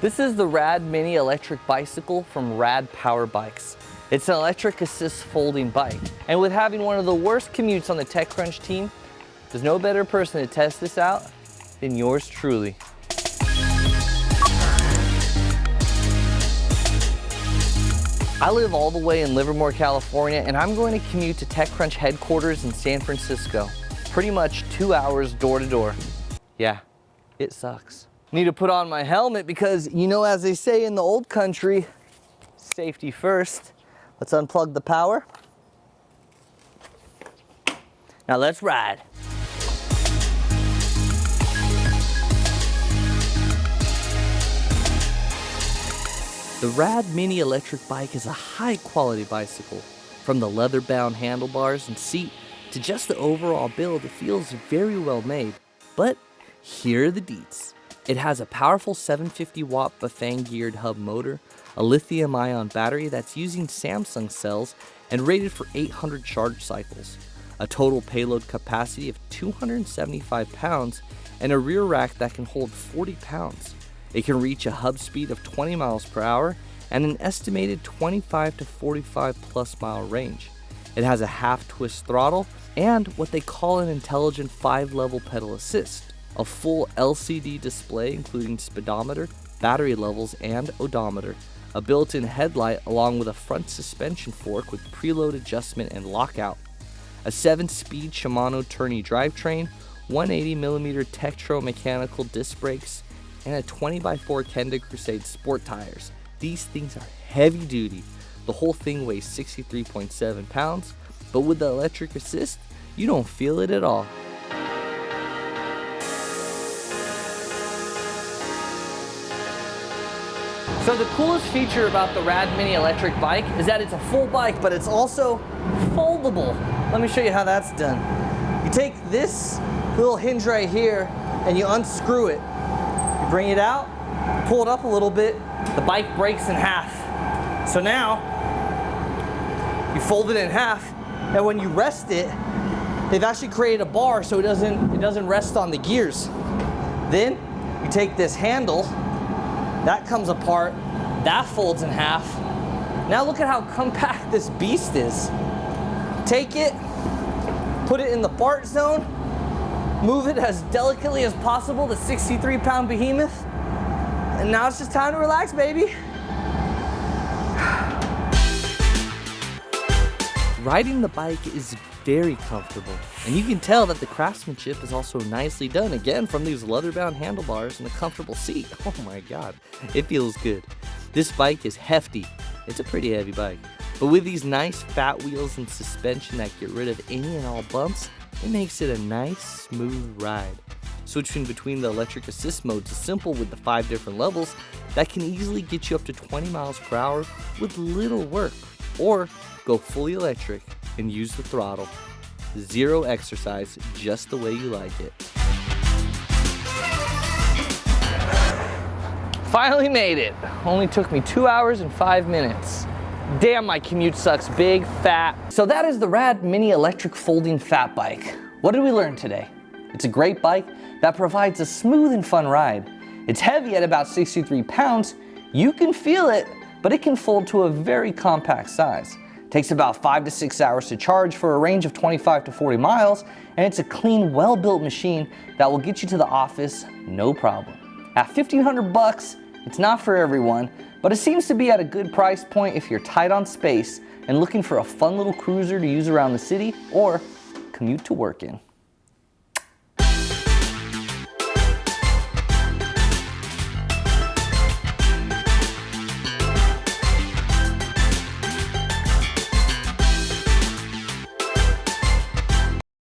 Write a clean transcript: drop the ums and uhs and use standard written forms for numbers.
This is the Radmini Electric Bicycle from Rad Power Bikes. It's an electric assist folding bike. And with having one of the worst commutes on the TechCrunch team, there's no better person to test this out than yours truly. I live all the way in Livermore, California, and I'm going to commute to TechCrunch headquarters in San Francisco. Pretty much 2 hours door to door. Yeah, it sucks. Need to put on my helmet because, you know, as they say in the old country, safety first. Let's unplug the power. Now let's ride. The Radmini Electric Bike is a high-quality bicycle. From the leather-bound handlebars and seat to just the overall build, it feels very well made. But here are the deets. It has a powerful 750-watt Bafang-geared hub motor, a lithium-ion battery that's using Samsung cells and rated for 800 charge cycles, a total payload capacity of 275 pounds, and a rear rack that can hold 40 pounds. It can reach a hub speed of 20 miles per hour and an estimated 25 to 45 plus mile range. It has a half-twist throttle and what they call an intelligent 5-level pedal assist, a full LCD display including speedometer, battery levels, and odometer, a built-in headlight along with a front suspension fork with preload adjustment and lockout, a 7-speed Shimano Tourney drivetrain, 180mm Tektro mechanical disc brakes, and a 20x4 Kenda Crusade sport tires. These things are heavy duty. The whole thing weighs 63.7 pounds, but with the electric assist, you don't feel it at all. So the coolest feature about the Radmini electric bike is that it's a full bike, but it's also foldable. Let me show you how that's done. You take this little hinge right here and you unscrew it. You bring it out, pull it up a little bit, the bike breaks in half. So now, you fold it in half, and when you rest it, they've actually created a bar so it doesn't rest on the gears. Then, you take this handle, that comes apart, that folds in half. Now look at how compact this beast is. Take it, put it in the BART zone, move it as delicately as possible, the 63-pound behemoth, and now it's just time to relax, baby. Riding the bike is very comfortable, and you can tell that the craftsmanship is also nicely done, again from these leather-bound handlebars and a comfortable seat. Oh my god, it feels good. This bike is hefty. It's a pretty heavy bike, but with these nice fat wheels and suspension that get rid of any and all bumps, it makes it a nice, smooth ride. Switching between the electric assist modes is simple with the 5 different levels that can easily get you up to 20 miles per hour with little work, or go fully electric and use the throttle. Zero exercise, just the way you like it. Finally made it. Only took me 2 hours and 5 minutes. Damn, my commute sucks big, fat. So that is the Radmini Electric Folding Fat bike. What did we learn today? It's a great bike that provides a smooth and fun ride. It's heavy at about 63 pounds. You can feel it, but it can fold to a very compact size. Takes about 5 to 6 hours to charge for a range of 25 to 40 miles, and it's a clean, well-built machine that will get you to the office no problem. At $1,500, it's not for everyone, but it seems to be at a good price point if you're tight on space and looking for a fun little cruiser to use around the city or commute to work in.